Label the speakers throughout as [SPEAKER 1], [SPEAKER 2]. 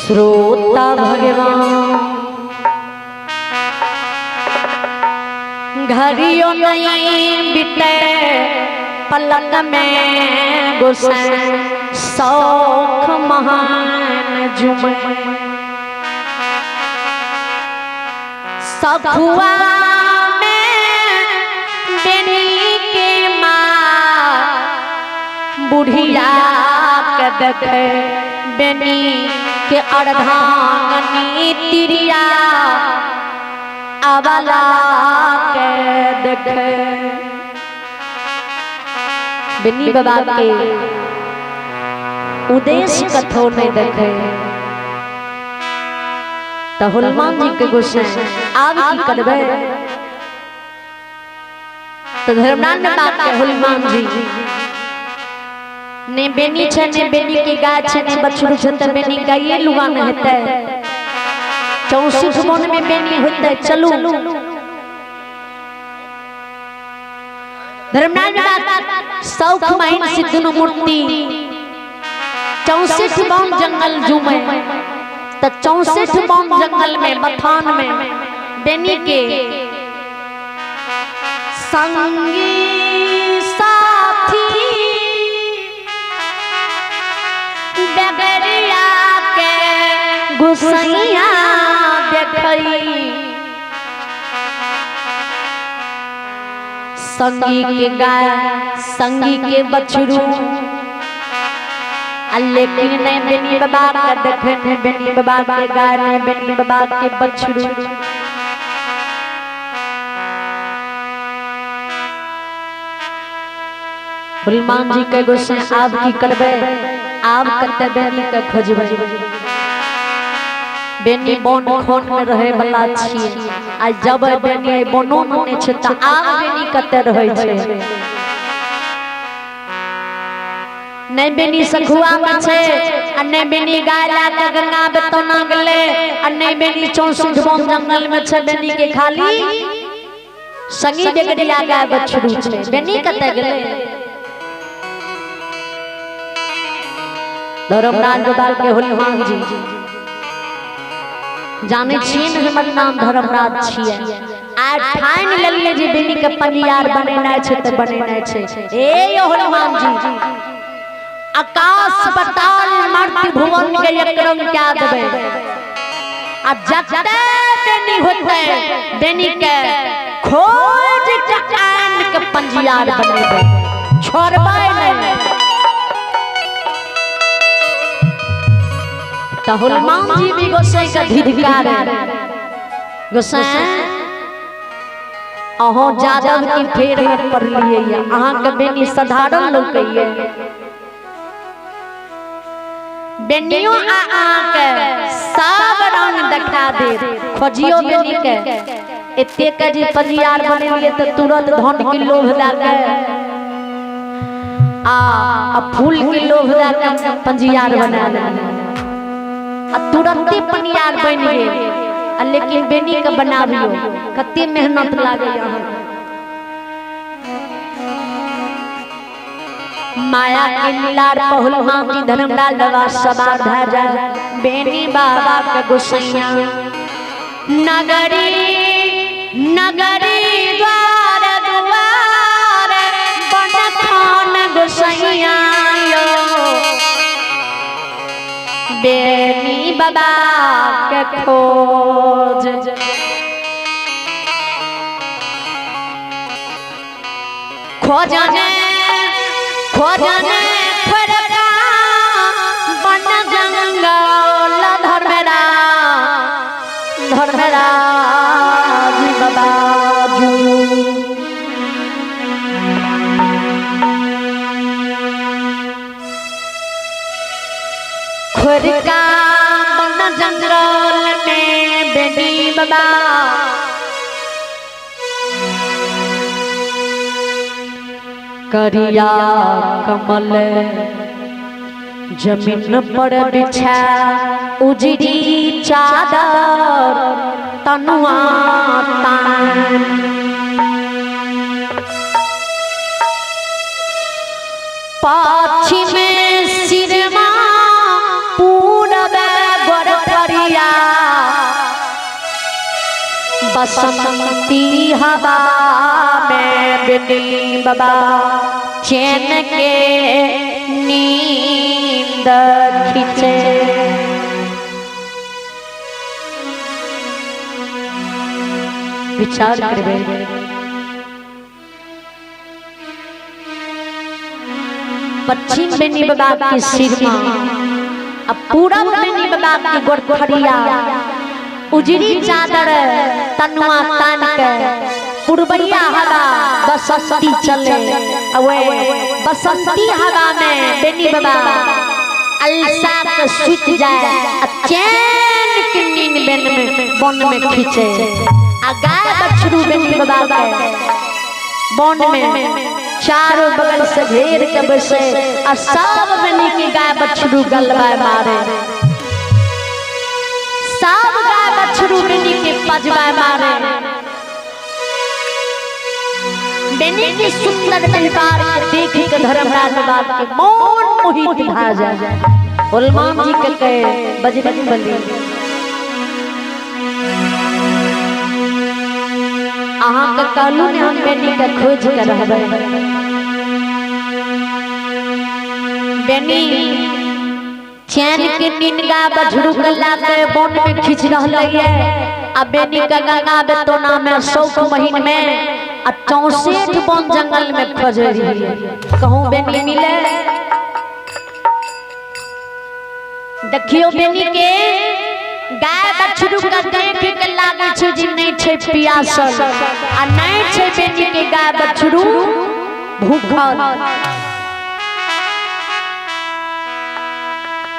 [SPEAKER 1] श्रोता भगवान घरियों नहीं बीते पलक में गुस्सा शौख महान जुमे सखुआ बुढ़िया के देखे बेनी के अर्धांगनी तिरिया अबला के देखे बेनी बाबा के उद्देश्य कथो नहीं देखे तो हनुमान जी के गुस्से आब की करबे तो धर्मराज ने बात के हनुमान जी ने बेनी छे ने बेनी की गाय छे ने बछड़ू छे त बेनी गाये लुआ न हेते 64 मन में बेनी होते चलू धर्मराज बात शौख माइन सिद्धनु मूर्ति 64 बन जंगल जुमे त 64 बन जंगल में बथान में बेनी के संगी गुसैया देखई संगी के गाय संगी के बछड़ू लेकिन नहीं बेनी बाबा का देखे नहीं बेनी बाबा के गाय नहीं बेनी बाबा के बछड़ू हनुमान जी के गुस्से आप की करबे आप कते बेनी के खोजबे बेनी बन खोन में रहे वाला छी आ जब बेनी बनो मने छ त आब बेनी कते रहै छै नै बेनी सखुआ में छै आ नै बेनी गाय ला के गंगा बेतना गेले आ नै बेनी 64 बन जंगल में छै बेनी के खाली संगी डेगरिया गाय बछड़ू छै बेनी कते गेले धर्मराज बाबा के हनुमान जी जाने छिए न हमर नाम धर्मराज छिए आ ठान लेलिए जे बेनी के पनियार बनेनाय छै त बनेनाय छै ए यो हनुमान जी आकाश पताल मर्त्य भुवन के एक रंग क्या देबे आ जते बेनी होते बेनी के खोज चकान के पंजियार बनेबे छोड़बै नहीं तो हनुमान जी भी गोसाई का धिक्कार गोसाई अहो जादव की फेर में पड़ लिए अहाँ के बेनी साधारण लोग कहिए बेनियो आ के सब रंग देखा दे खोजियो बेनी के एते के जे पंजियार बनेलिए त तुरंत धन के लोभ लागे आ फूल के लोभ लागे पंजियार बना ले तुरंते पनियार बन गए लेकिन बेनी के बनाबियो कते मेहनत लागे यहाँ माया के लीलार हनुमान जी धर्मराज बाबा सवार भ जाए बेनी बाबा के गोसैया नगरी नगरी द्वार द्वार बन खान गोसैया बेनी बाबा के खोज खोजने खोजने फरका बन जंगल धर्मराज बाबा खुरका बन जंगल में बेनी बाबा करिया कमल जमीन पर बिछा उजरी चादर तनुआ तान पश्चिम सिरमा पूरब बसंती हवा में बेनी बाबा चैन के नींद खींचे। विचार करबे पश्चिम बेनी बाबा के सिर में अब पूरा बेनी बाबा की गोरखड़िया उजरी चादर तनुआ तान के पूर्वैया हवा बसंती चले। अवे बसंती हवा में बेनी बाबा अलसा के सुत जाए चैन की नींद बन में खींचे। आ गाय बछरू बेनी बाबा के बन में चारों बगल से घेर के बसे और सब बेनी की गाय बछरू गलबा मारे। सब गाय बछरू बेनी के पजवा मारे। बेनी की सुंदर परिवार के देख के धर्मराज बाबा के मन मोहित भा जाए। हनुमान जी के कहे बजरंग बली अहाँ के कहलू ने हम बेनी के खोज के रहबे। बेनी चैन के नींदा बछरू गला के बन में खींच रहले है। अब बेनी का गंगा बेतोना में 100 महीन में 64 बन जंगल में खजरी है। कहूं बेनी मिले देखियो बेनी के गाय बछरू का देख के लागे छै जे नहीं छै पियासल आ नहीं छै बेनी के गाय बछरू भूखल।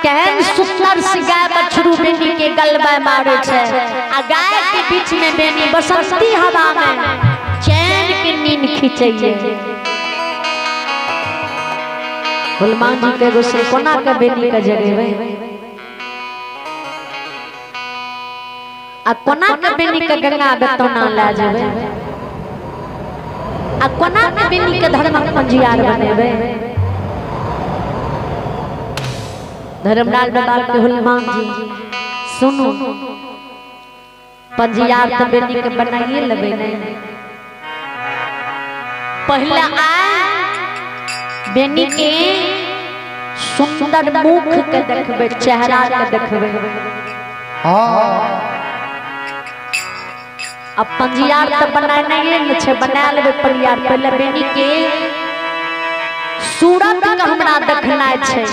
[SPEAKER 1] केहन सुंदर सी गाय बछरू बेनी के गलबा मारे छै आ गाय के बीच में बेनी बसंती हवा में चैन के नींद खींचे छै। हनुमान जी के गुस्से कोना के बेनी के जगेबे आ कोना के बेनी के गंगा बेतौना ला जेबे आ कोना के बेनी के धर्म पंजियार बनेबे। धर्मराज बाबा के हनुमान जी सुनो पंजियार तो बेनी के बनाइए लेबे नहीं। पहले आ बेनी के सुंदर मुख के देखबे चेहरा के देखबे। हां अब पंजियार तो बनाना ही छे बना लेबे पंजियार। पहले बेनी के सूरत का हमरा देखना छे।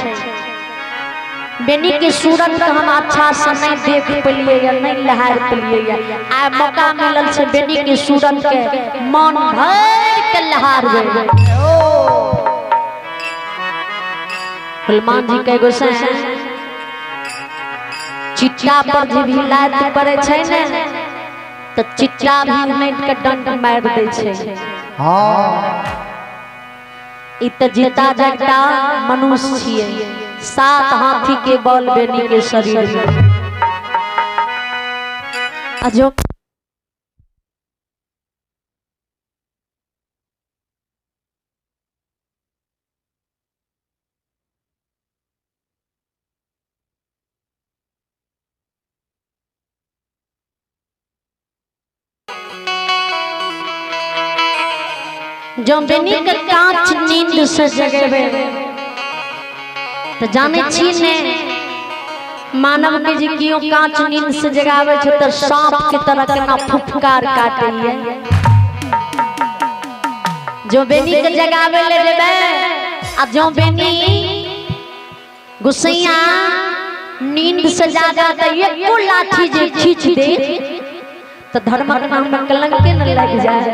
[SPEAKER 1] बेनी के सूरत का हम अच्छा से नहीं देख पलिए या नहीं लहार पलिए या आ मौका मिलल से बेनी के सूरत के मन भर के लहारबे। हनुमान जी के गोसे चिट्टा पर जे भी लात पड़े छे ने तो चिट्टा भी उनट के डंड मार दे छे। हां इ त जीता जागता मनुष्य छिए। 7 हाथी के बल बेनी के शरीर में अजो जो बेनी के कांच नींद से जगेबे तो जाने छी ने मानव के जी क्यों कांच नींद से जगावे छ तो सांप की तरह केना फुफकार काटे है। जो बेनी के जगावे ले जेबे आ जो बेनी गुसैया नींद से जागा तो एको लाठी जे खींच दे तो धर्म के नाम में कलंक न लग जाए।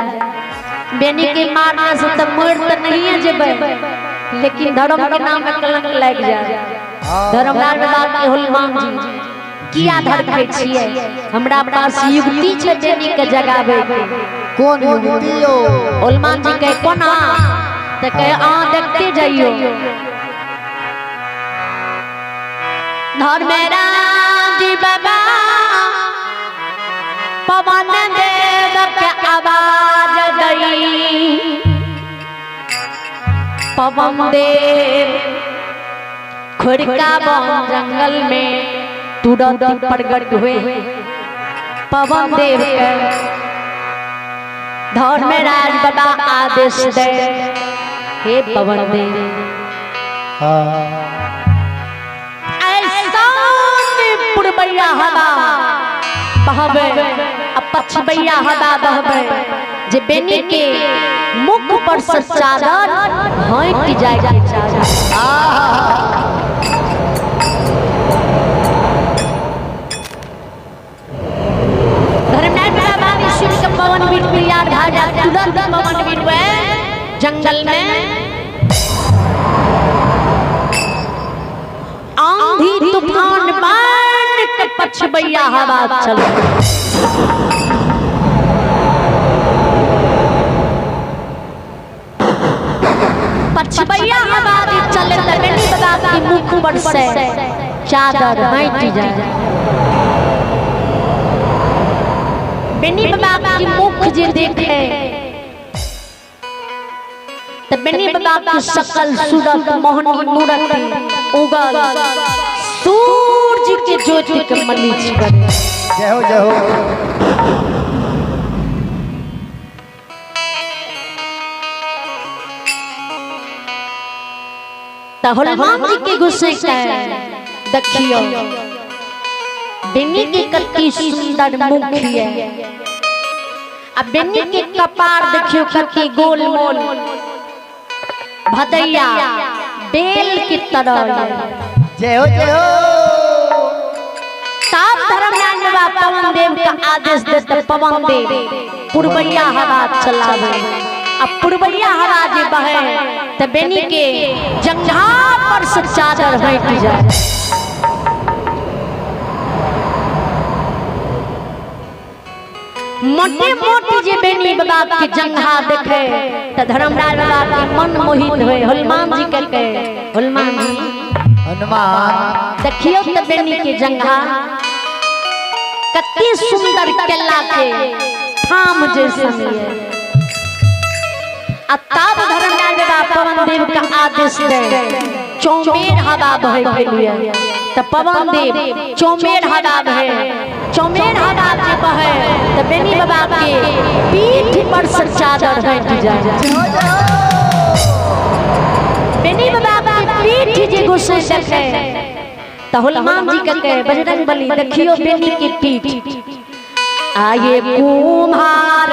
[SPEAKER 1] बेनी के मारने से तो मर तो नहीं है जेबे लेकिन धर्म के नाम में कलंक लग जाए। धर्मराज बाबा के हनुमान जी किया धरके छिए हमरा पास युक्ति छे बेनी के जगावे के।
[SPEAKER 2] कौन युक्ति हो?
[SPEAKER 1] हनुमान जी के कोना त कहे आ देखते जाइयो। धर्मराज बाबा पवन देव के आवाज दई। पवन देव खुरका बन जंगल में तुरंत प्रकट हुए। पवन देव के धर्मराज बाबा आदेश दे, हे पवन देव ऐसा पूर्वैया हवा बहबे पछबैया हवा बहबे जे बेनी के मुख पर से चादर हट जाए। पवन बीट तैयार भाजा तुरंत पवन बीट जंगल में आंधी तूफान बाण के पछबैया हवा चल पछबैया हवा चले बेनी बाबा की मुख पर से चादर हट जाए। बेनी बाबा की मुख जे देखे तो बेनी बाबा की सकल सूरत मोहनी मूर्ति उगल सूरज के ज्योति के मनीच करे।
[SPEAKER 2] जय हो जय हो।
[SPEAKER 1] तो हनुमान जी के गुस्से देखियो बेनी की कति सुंदर मुख है। अब बेनी के कपार देखियो कति गोल मोल भदैया बेल की तरह।
[SPEAKER 2] जय हो जय हो।
[SPEAKER 1] सात धर्मराज बाबा पवन देव का आदेश देते पवन देव पूर्वैया हवा चलावे। अब पूर्वैया हवा जे बहे तो बेनी के जंघा पर से चादर हट जाए। मोटे मोटे जे बेनी बाबा के जंघा देखे तो धर्मराज बाबा के मन मोहित हुए। हनुमान जी के हनुमान जी
[SPEAKER 2] हनुमान
[SPEAKER 1] देखियो तो बेनी के जंघा कति सुंदर केला के थाम जैसे है। तब धर्मराज बाबा पवन देव का आदेश दे चौमेर हवा बहे के लिए तो पवन देव चौमेर हवा बहे। चौमेर हवा जे बहे तो बेनी बाबा के पीठ पर से चादर हट जाए। बेनी बाबा के पीठ जे गुस्से देखे तो हनुमान जी के बजरंग बली देखियो बेनी की पीठ आये कुम्हार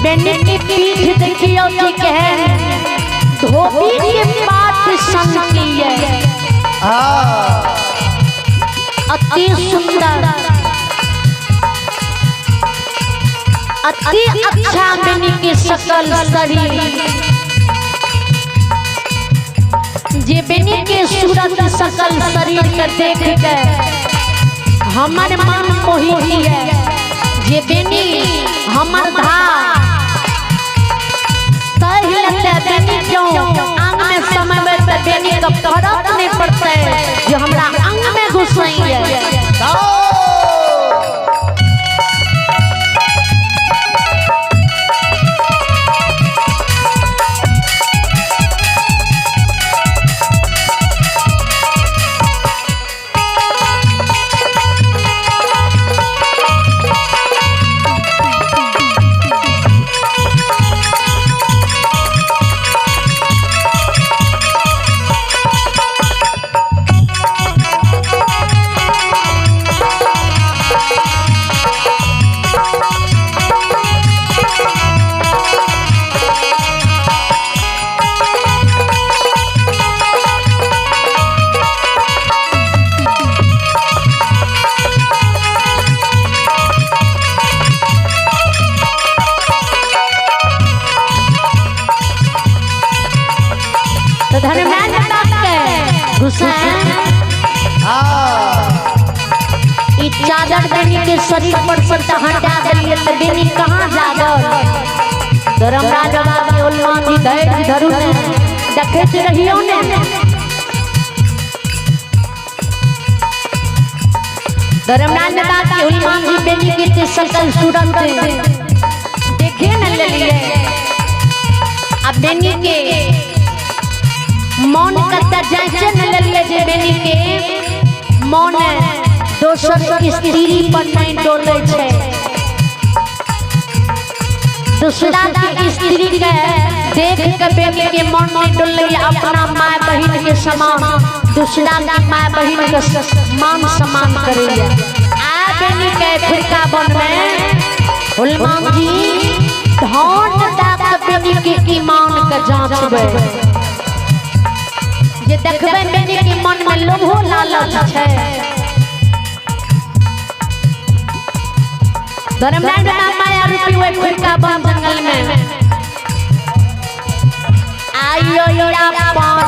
[SPEAKER 1] बेनी की पीठ देखियो कि कह धोबी के बात सन की है।
[SPEAKER 2] हाँ
[SPEAKER 1] अति सुंदर अति अच्छा बेनी के सकल शरीर जे बेनी के सूरत सकल शरीर के देख के हमर मन मोहित है। जे बेनी हमर धा सहिलते बेनी क्यों अंग में समय पे बेनी का फर्क नहीं पड़ता है जो हमरा अंग में घुस रही है। चादर बेनी के शरीर पर से हटा दिए तो बेनी कहाँ जागल। धर्मराज बाबा के उल्मान जी धैर्य धरू देखत रहियो ने। धर्मराज बाबा के उल्मान जी बेनी के सकल सूरत देखे न लिए। अब बेनी के मौन करता जैसे न लिए जे बेनी के मौन दोसर स्त्री पर नहीं डोले छे। दूसरा की स्त्री के देख के बेनी के मन में डोले अपना माँ बहन के समान दूसरा की माँ बहन के मान सम्मान करे। आ बेनी के फिरका बन में उल्मान जी धन दात बेनी के ईमान के जांचबे। जे देखबे बेनी के मन में लोभ लालच है। धर्मराज माया रूपी वो फिरका बन जंगल में आयो या पान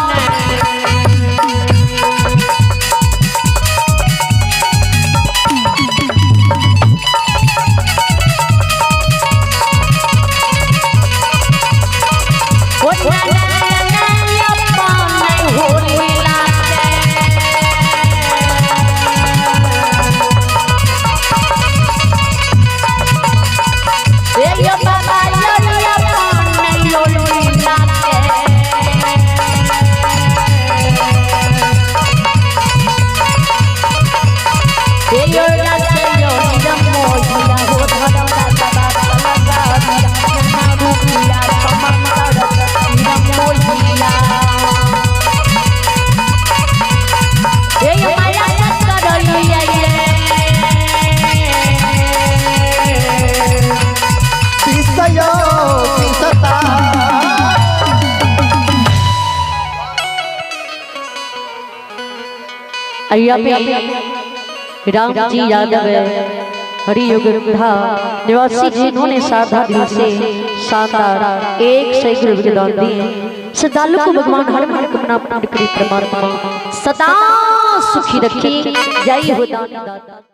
[SPEAKER 1] राम जी यादव हरियुग निवासी जिन्होंने साधा दिल से शानदार 100 रुपये दान दिए। श्रद्धालु को भगवान हर मनोकामना पूर्ण करे, परमात्मा सदा सुखी रखे। जय हो दाता।